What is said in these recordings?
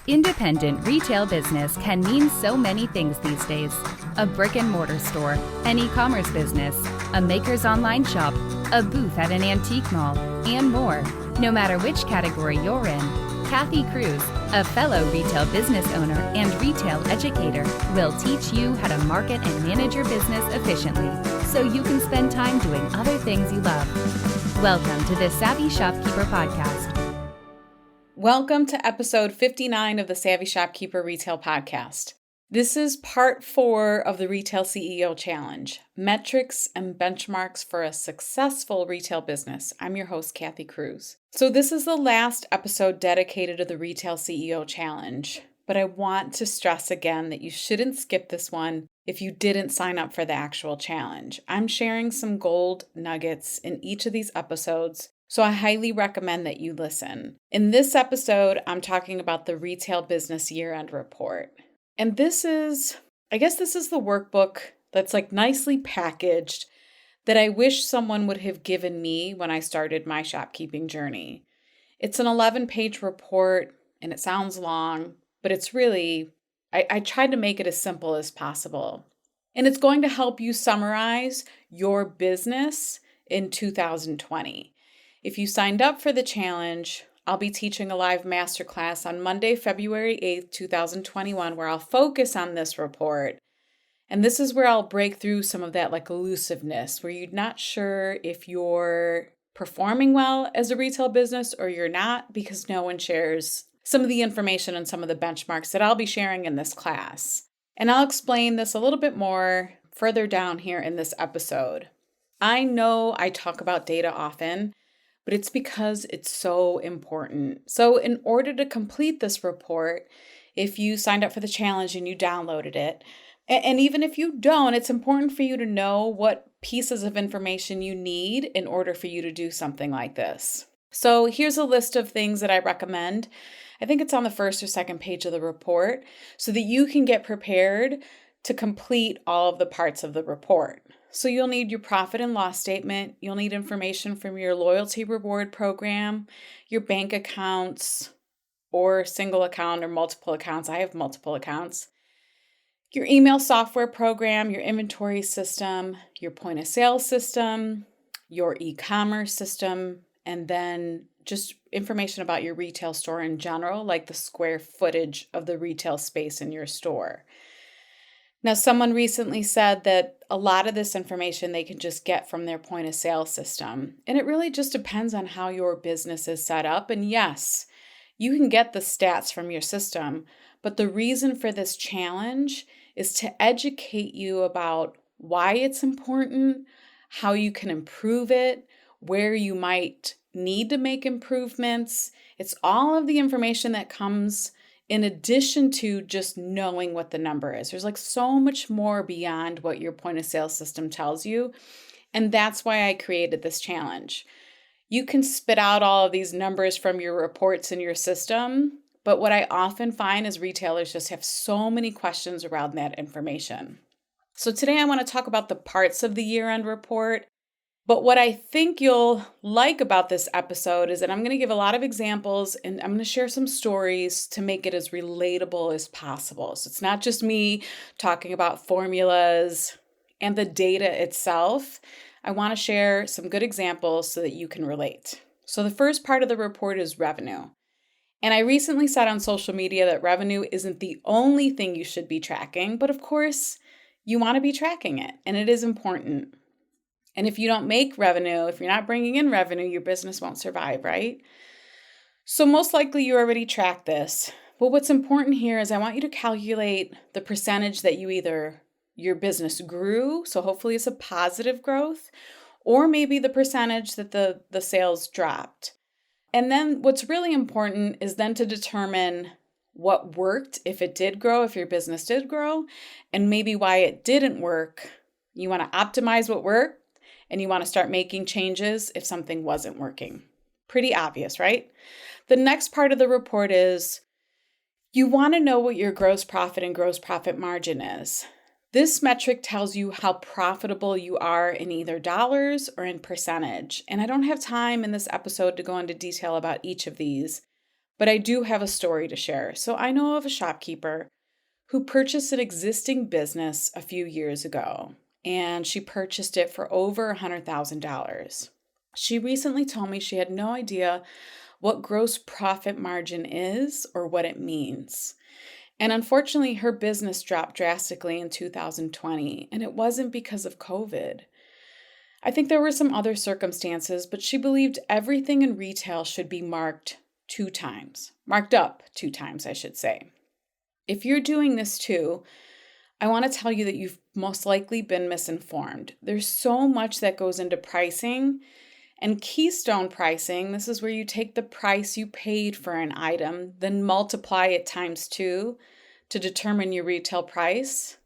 Independent retail business can mean so many things these days. A brick and mortar store, an e-commerce business, a maker's online shop, a booth at an antique mall, and more. No matter which category you're in, Kathy Cruz, a fellow retail business owner and retail educator, will teach you how to market and manage your business efficiently so you can spend time doing other things you love. Welcome to the Savvy Shopkeeper Podcast. Welcome to episode 59 of the Savvy Shopkeeper Retail Podcast. This is part 4 of the Retail CEO Challenge, Metrics and Benchmarks for a Successful Retail Business. I'm your host, Kathy Cruz. So this is the last episode dedicated to the Retail CEO Challenge, but I want to stress again that you shouldn't skip this one if you didn't sign up for the actual challenge. I'm sharing some gold nuggets in each of these episodes, so I highly recommend that you listen. In this episode, I'm talking about the Retail Business Year-End Report. And this is the workbook that's like nicely packaged that I wish someone would have given me when I started my shopkeeping journey. It's an 11-page report and it sounds long, but it's really, I tried to make it as simple as possible. And it's going to help you summarize your business in 2020. If you signed up for the challenge, I'll be teaching a live masterclass on Monday, February 8th, 2021, where I'll focus on this report. And this is where I'll break through some of that elusiveness, where you're not sure if you're performing well as a retail business or you're not, because no one shares some of the information and some of the benchmarks that I'll be sharing in this class. And I'll explain this a little bit more further down here in this episode. I know I talk about data often, but it's because it's so important. So in order to complete this report, if you signed up for the challenge and you downloaded it, and even if you don't, it's important for you to know what pieces of information you need in order for you to do something like this. So here's a list of things that I recommend. I think it's on the first or second page of the report so that you can get prepared to complete all of the parts of the report. So you'll need your profit and loss statement. You'll need information from your loyalty reward program, your bank accounts, or single account or multiple accounts. I have multiple accounts. Your email software program, your inventory system, your point of sale system, your e-commerce system, and then just information about your retail store in general, like the square footage of the retail space in your store. Now, someone recently said that a lot of this information they can just get from their point of sale system. And it really just depends on how your business is set up. And yes, you can get the stats from your system, but the reason for this challenge is to educate you about why it's important, how you can improve it, where you might need to make improvements. It's all of the information that comes in addition to just knowing what the number is. There's so much more beyond what your point of sale system tells you. And that's why I created this challenge. You can spit out all of these numbers from your reports in your system, but what I often find is retailers just have so many questions around that information. So today I want to talk about the parts of the year-end report. But what I think you'll like about this episode is that I'm going to give a lot of examples and I'm going to share some stories to make it as relatable as possible. So it's not just me talking about formulas and the data itself. I want to share some good examples so that you can relate. So the first part of the report is revenue. And I recently said on social media that revenue isn't the only thing you should be tracking, but of course you want to be tracking it and it is important. And if you don't make revenue, if you're not bringing in revenue, your business won't survive, right? So most likely you already track this. But what's important here is I want you to calculate the percentage that your business grew. So hopefully it's a positive growth, or maybe the percentage that the sales dropped. And then what's really important is then to determine what worked if it did grow, if your business did grow, and maybe why it didn't work. You want to optimize what worked. And you want to start making changes if something wasn't working. Pretty obvious, right? The next part of the report is you want to know what your gross profit and gross profit margin is. This metric tells you how profitable you are in either dollars or in percentage. And I don't have time in this episode to go into detail about each of these, but I do have a story to share. So I know of a shopkeeper who purchased an existing business a few years ago, and she purchased it for over $100,000. She recently told me she had no idea what gross profit margin is or what it means. And unfortunately, her business dropped drastically in 2020, and it wasn't because of COVID. I think there were some other circumstances, but she believed everything in retail should be marked up 2 times, I should say. If you're doing this too, I want to tell you that you've most likely been misinformed. There's so much that goes into pricing, and keystone pricing, this is where you take the price you paid for an item, then multiply it times 2 to determine your retail price.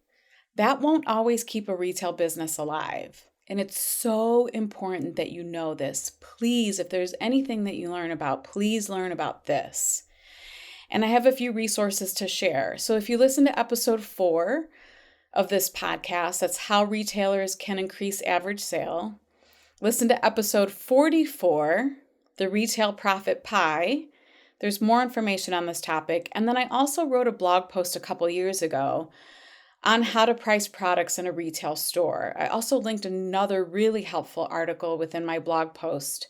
That won't always keep a retail business alive. And it's so important that you know this. Please, if there's anything that you learn about, please learn about this. And I have a few resources to share. So if you listen to episode 4 of this podcast, that's how retailers can increase average sale. Listen to episode 44, the retail profit pie. There's more information on this topic. And then I also wrote a blog post a couple years ago on how to price products in a retail store. I also linked another really helpful article within my blog post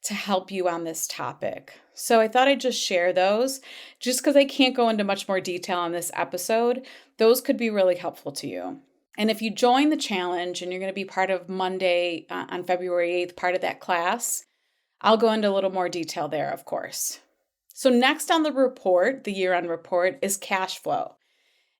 to help you on this topic. So I thought I'd just share those. Just because I can't go into much more detail on this episode, those could be really helpful to you. And if you join the challenge and you're going to be part of Monday on February 8th, part of that class, I'll go into a little more detail there, of course. So next on the report, the year-end report, is cash flow.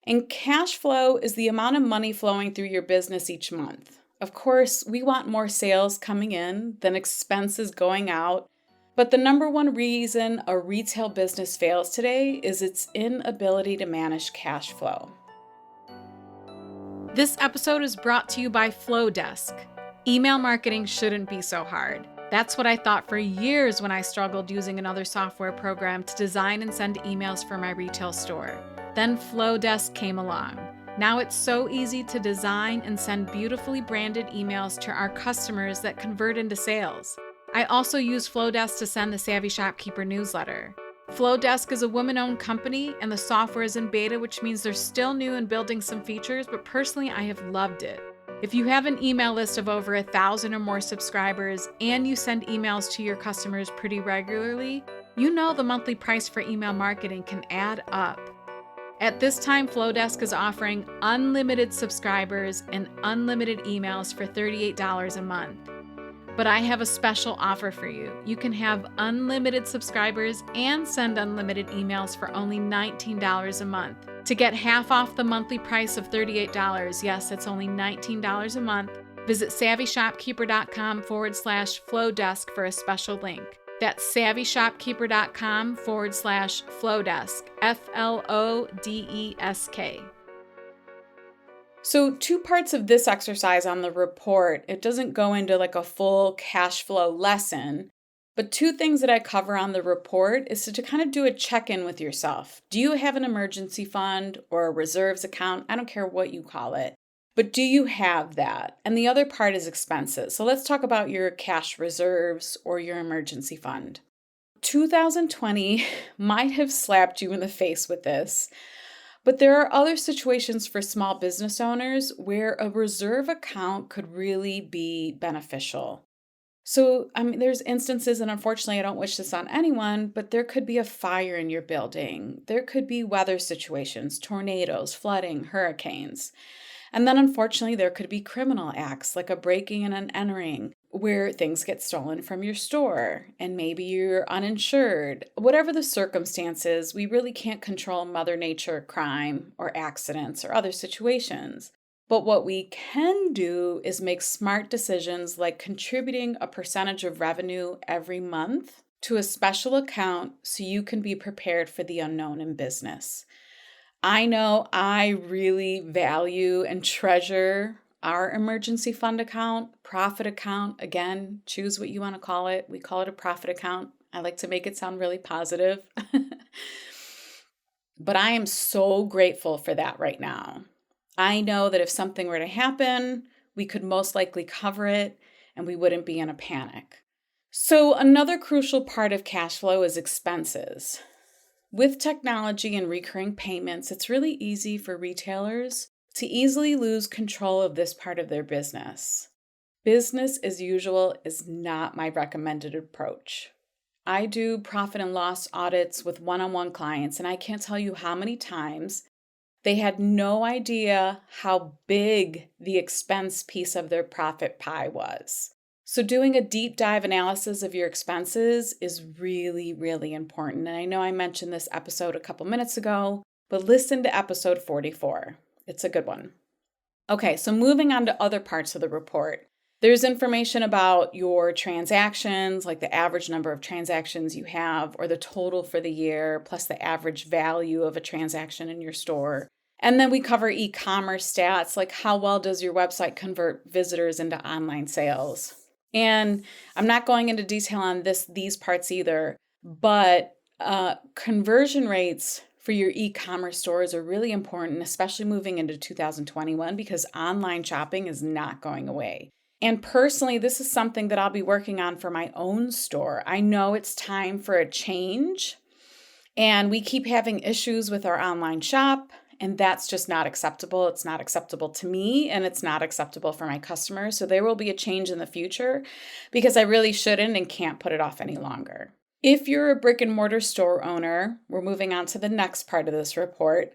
And cash flow is the amount of money flowing through your business each month. Of course, we want more sales coming in than expenses going out. But the number one reason a retail business fails today is its inability to manage cash flow. This episode is brought to you by Flowdesk. Email marketing shouldn't be so hard. That's what I thought for years when I struggled using another software program to design and send emails for my retail store. Then Flowdesk came along. Now it's so easy to design and send beautifully branded emails to our customers that convert into sales. I also use Flowdesk to send the Savvy Shopkeeper newsletter. Flowdesk is a woman-owned company, and the software is in beta, which means they're still new and building some features, but personally, I have loved it. If you have an email list of over 1,000 or more subscribers, and you send emails to your customers pretty regularly, you know the monthly price for email marketing can add up. At this time, Flowdesk is offering unlimited subscribers and unlimited emails for $38 a month. But I have a special offer for you. You can have unlimited subscribers and send unlimited emails for only $19 a month. To get half off the monthly price of $38, yes, it's only $19 a month, visit savvyshopkeeper.com/Flowdesk for a special link. That's savvyshopkeeper.com/Flowdesk, FLODESK. So 2 parts of this exercise on the report, it doesn't go into like a full cash flow lesson, but 2 things that I cover on the report is to kind of do a check-in with yourself. Do you have an emergency fund or a reserves account? I don't care what you call it, but do you have that? And the other part is expenses. So let's talk about your cash reserves or your emergency fund. 2020 might have slapped you in the face with this, but there are other situations for small business owners where a reserve account could really be beneficial. So, there's instances, and unfortunately, I don't wish this on anyone, but there could be a fire in your building. There could be weather situations, tornadoes, flooding, hurricanes. And then, unfortunately, there could be criminal acts like a breaking and an entering where things get stolen from your store and maybe you're uninsured. Whatever the circumstances, we really can't control Mother Nature, crime, or accidents or other situations. But what we can do is make smart decisions like contributing a percentage of revenue every month to a special account so you can be prepared for the unknown in business. I know I really value and treasure our emergency fund account, profit account. Again, choose what you want to call it. We call it a profit account. I like to make it sound really positive. But I am so grateful for that right now. I know that if something were to happen, we could most likely cover it and we wouldn't be in a panic. So another crucial part of cash flow is expenses. With technology and recurring payments, it's really easy for retailers to easily lose control of this part of their business. Business as usual is not my recommended approach. I do profit and loss audits with one-on-one clients, and I can't tell you how many times they had no idea how big the expense piece of their profit pie was. So doing a deep dive analysis of your expenses is really, really important. And I know I mentioned this episode a couple minutes ago, but listen to episode 44. It's a good one. Okay, so moving on to other parts of the report. There's information about your transactions, like the average number of transactions you have, or the total for the year, plus the average value of a transaction in your store. And then we cover e-commerce stats, like how well does your website convert visitors into online sales. And I'm not going into detail on these parts either, but conversion rates for your e-commerce stores are really important, especially moving into 2021, because online shopping is not going away. And personally, this is something that I'll be working on for my own store. I know it's time for a change, and we keep having issues with our online shop, and that's just not acceptable. It's not acceptable to me, and it's not acceptable for my customers. So there will be a change in the future because I really shouldn't and can't put it off any longer. If you're a brick and mortar store owner, we're moving on to the next part of this report.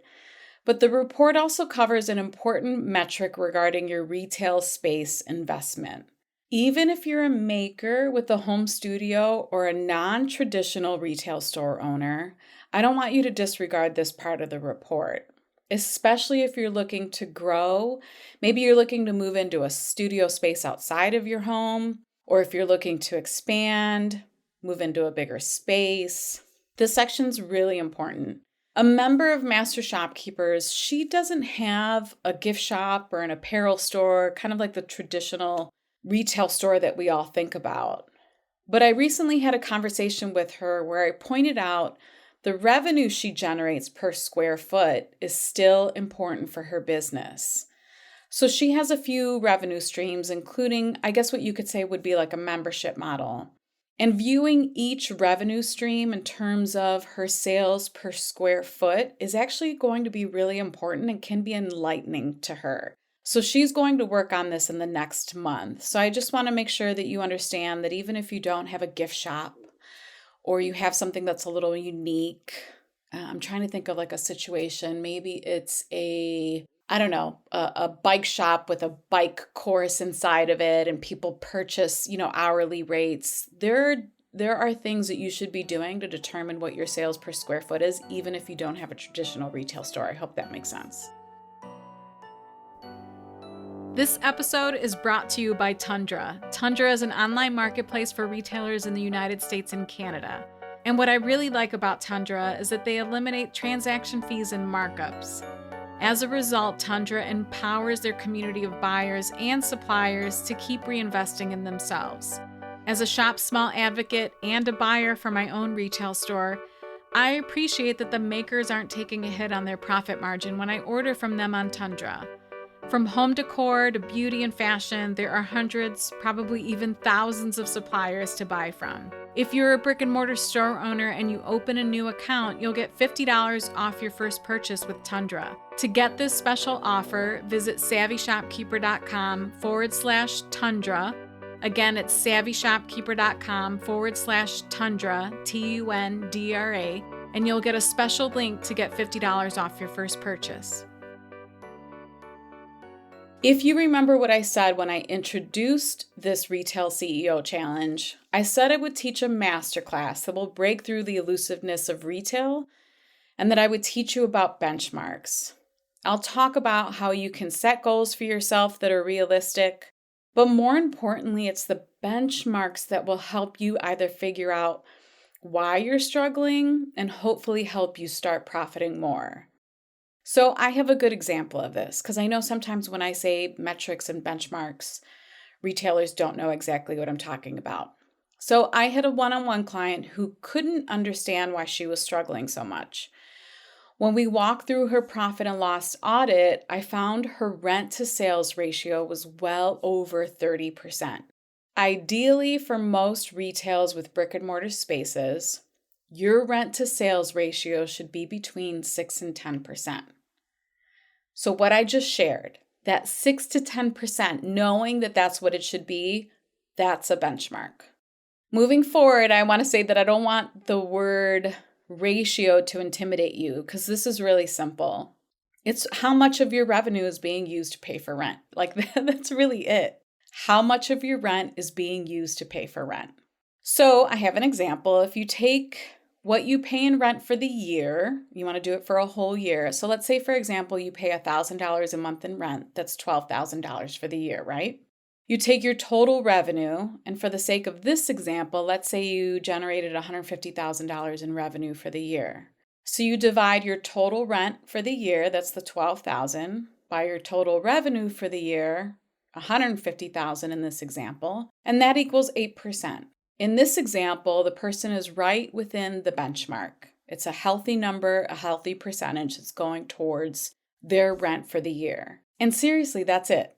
But the report also covers an important metric regarding your retail space investment. Even if you're a maker with a home studio or a non-traditional retail store owner, I don't want you to disregard this part of the report, especially if you're looking to grow. Maybe you're looking to move into a studio space outside of your home, or if you're looking to expand, move into a bigger space. This section's really important. A member of Master Shopkeepers, she doesn't have a gift shop or an apparel store, kind of like the traditional retail store that we all think about. But I recently had a conversation with her where I pointed out the revenue she generates per square foot is still important for her business. So she has a few revenue streams, including, I guess what you could say would be like a membership model. And viewing each revenue stream in terms of her sales per square foot is actually going to be really important and can be enlightening to her. So she's going to work on this in the next month. So I just want to make sure that you understand that even if you don't have a gift shop or you have something that's a little unique, I'm trying to think of like a situation. Maybe it's a bike shop with a bike course inside of it and people purchase, hourly rates. There are things that you should be doing to determine what your sales per square foot is, even if you don't have a traditional retail store. I hope that makes sense. This episode is brought to you by Tundra. Tundra is an online marketplace for retailers in the United States and Canada. And what I really like about Tundra is that they eliminate transaction fees and markups. As a result, Tundra empowers their community of buyers and suppliers to keep reinvesting in themselves. As a Shop Small advocate and a buyer for my own retail store, I appreciate that the makers aren't taking a hit on their profit margin when I order from them on Tundra. From home decor to beauty and fashion, there are hundreds, probably even thousands of suppliers to buy from. If you're a brick and mortar store owner and you open a new account, you'll get $50 off your first purchase with Tundra. To get this special offer, visit savvyshopkeeper.com/Tundra. Again, it's savvyshopkeeper.com/Tundra, TUNDRA, and you'll get a special link to get $50 off your first purchase. If you remember what I said when I introduced this Retail CEO Challenge, I said I would teach a masterclass that will break through the elusiveness of retail and that I would teach you about benchmarks. I'll talk about how you can set goals for yourself that are realistic, but more importantly, it's the benchmarks that will help you either figure out why you're struggling and hopefully help you start profiting more. So I have a good example of this because I know sometimes when I say metrics and benchmarks, retailers don't know exactly what I'm talking about. So I had a one-on-one client who couldn't understand why she was struggling so much. When we walked through her profit and loss audit, I found her rent to sales ratio was well over 30%. Ideally, for most retails with brick and mortar spaces, your rent to sales ratio should be between 6 and 10%. So what I just shared, that 6 to 10%, knowing that that's what it should be, that's a benchmark. Moving forward, I want to say that I don't want the word ratio to intimidate you, because this is really simple. It's how much of your revenue is being used to pay for rent. Like that's really it. How much of your rent is being used to pay for rent? So I have an example. If you take what you pay in rent for the year, you want to do it for a whole year. So let's say, for example, you pay $1,000 a month in rent. That's $12,000 for the year, right? You take your total revenue, and for the sake of this example, let's say you generated $150,000 in revenue for the year. So you divide your total rent for the year, that's the $12,000, by your total revenue for the year, $150,000 in this example, and that equals 8%. In this example, the person is right within the benchmark. It's a healthy number, a healthy percentage that's going towards their rent for the year. And seriously, that's it.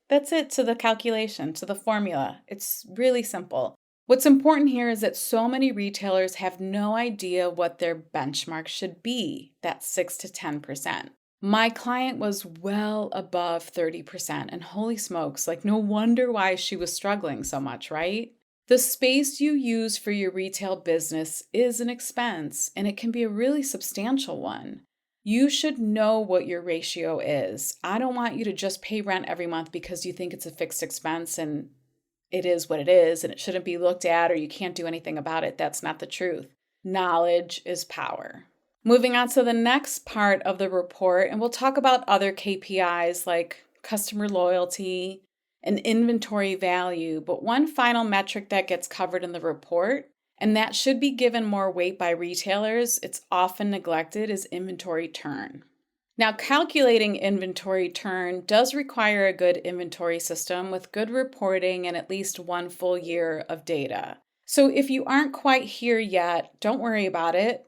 That's it to the calculation, to the formula. It's really simple. What's important here is that so many retailers have no idea what their benchmark should be, that 6 to 10%. My client was well above 30%, and holy smokes, like no wonder why she was struggling so much, right? The space you use for your retail business is an expense, and it can be a really substantial one. You should know what your ratio is. I don't want you to just pay rent every month because you think it's a fixed expense and it is what it is and it shouldn't be looked at or you can't do anything about it. That's not the truth. Knowledge is power. Moving on to the next part of the report, and we'll talk about other KPIs like customer loyalty and inventory value, but one final metric that gets covered in the report, and that should be given more weight by retailers, it's often neglected, is inventory turn. Now, calculating inventory turn does require a good inventory system with good reporting and at least one full year of data. So if you aren't quite here yet, don't worry about it.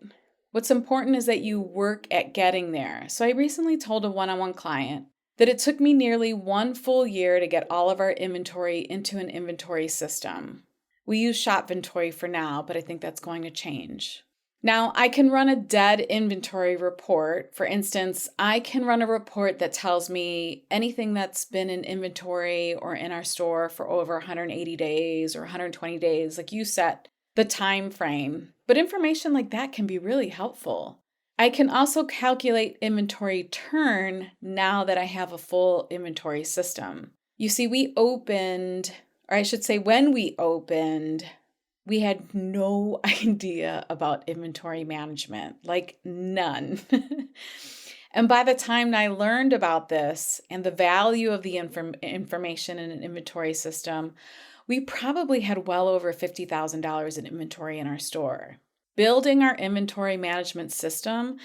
What's important is that you work at getting there. So I recently told a one-on-one client that it took me nearly one full year to get all of our inventory into an inventory system. We use Shopventory for now, but I think that's going to change. Now, I can run a dead inventory report. For instance, I can run a report that tells me anything that's been in inventory or in our store for over 180 days or 120 days, like you set the time frame. But information like that can be really helpful. I can also calculate inventory turn now that I have a full inventory system. You see, when we opened, we had no idea about inventory management, like none. And by the time I learned about this and the value of the information in an inventory system, we probably had well over $50,000 in inventory in our store. Building our inventory management system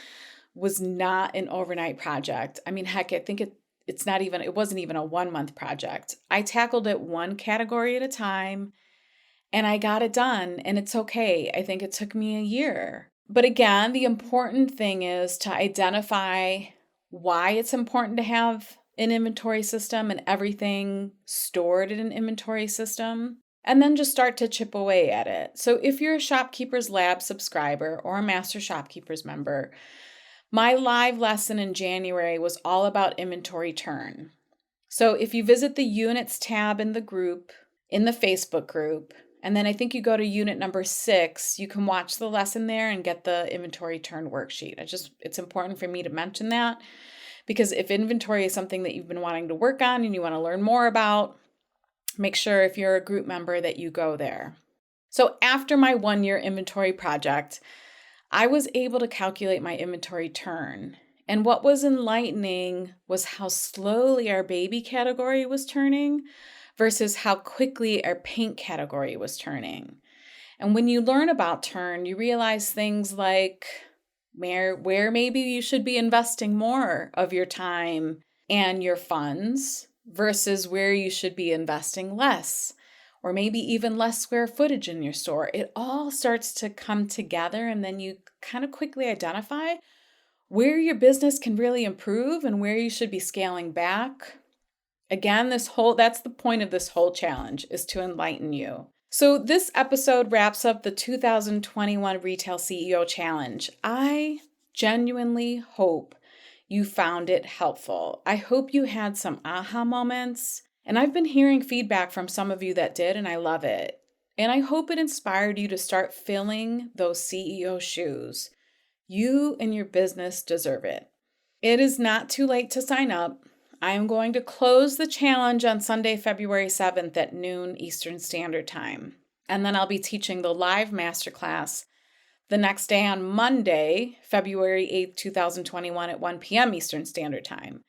was not an overnight project. I mean, heck, I think it wasn't even a 1 month project. I tackled it one category at a time and I got it done, and it's okay. I think it took me a year. But again, the important thing is to identify why it's important to have an inventory system and everything stored in an inventory system, and then just start to chip away at it. So if you're a Shopkeepers Lab subscriber or a Master Shopkeepers member, my live lesson in January was all about inventory turn. So if you visit the units tab in the group, in the Facebook group, and then I think you go to unit number 6, you can watch the lesson there and get the inventory turn worksheet. It's important for me to mention that because if inventory is something that you've been wanting to work on and you want to learn more about, make sure if you're a group member that you go there. So after my 1-year inventory project, I was able to calculate my inventory turn. And what was enlightening was how slowly our baby category was turning versus how quickly our paint category was turning. And when you learn about turn, you realize things like where maybe you should be investing more of your time and your funds versus where you should be investing less, or maybe even less square footage in your store. It all starts to come together, and then you kind of quickly identify where your business can really improve and where you should be scaling back. Again, that's the point of this whole challenge, is to enlighten you. So this episode wraps up the 2021 Retail CEO Challenge. I genuinely hope you found it helpful. I hope you had some aha moments, and I've been hearing feedback from some of you that did, and I love it. And I hope it inspired you to start filling those CEO shoes. You and your business deserve it. It is not too late to sign up. I am going to close the challenge on Sunday, February 7th at noon Eastern Standard Time. And then I'll be teaching the live masterclass the next day on Monday, February 8th, 2021 at 1 p.m. Eastern Standard Time.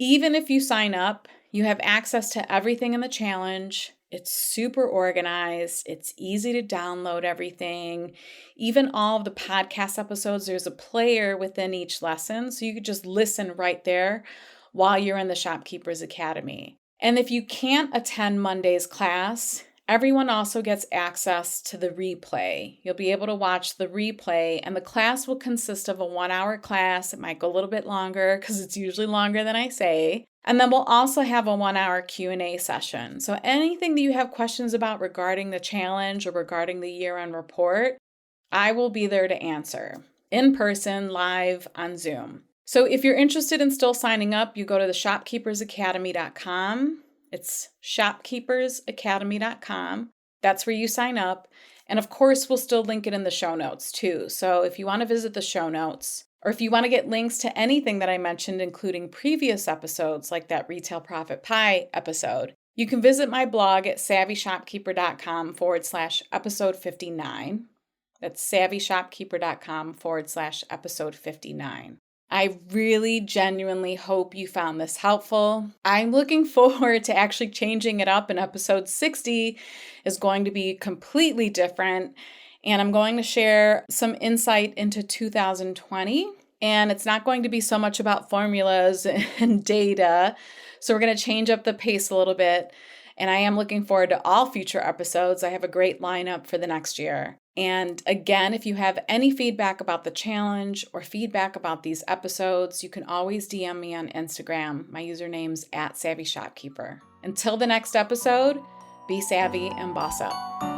Even if you sign up, you have access to everything in the challenge. It's super organized. It's easy to download everything. Even all of the podcast episodes, there's a player within each lesson, so you could just listen right there while you're in the Shopkeepers Academy. And if you can't attend Monday's class, everyone also gets access to the replay. You'll be able to watch the replay, and the class will consist of a 1-hour class. It might go a little bit longer because it's usually longer than I say. And then we'll also have a 1-hour Q&A session. So anything that you have questions about regarding the challenge or regarding the year-end report, I will be there to answer in person, live on Zoom. So if you're interested in still signing up, you go to the shopkeepersacademy.com. It's shopkeepersacademy.com. That's where you sign up. And of course, we'll still link it in the show notes too. So if you want to visit the show notes, or if you want to get links to anything that I mentioned, including previous episodes like that Retail Profit Pie episode, you can visit my blog at savvyshopkeeper.com/episode 59. That's savvyshopkeeper.com/episode 59. I really genuinely hope you found this helpful. I'm looking forward to actually changing it up, and episode 60 is going to be completely different. And I'm going to share some insight into 2020. And it's not going to be so much about formulas and data. So we're going to change up the pace a little bit. And I am looking forward to all future episodes. I have a great lineup for the next year. And again, if you have any feedback about the challenge or feedback about these episodes, you can always DM me on Instagram. My username's @SavvyShopkeeper. Until the next episode, be savvy and boss up.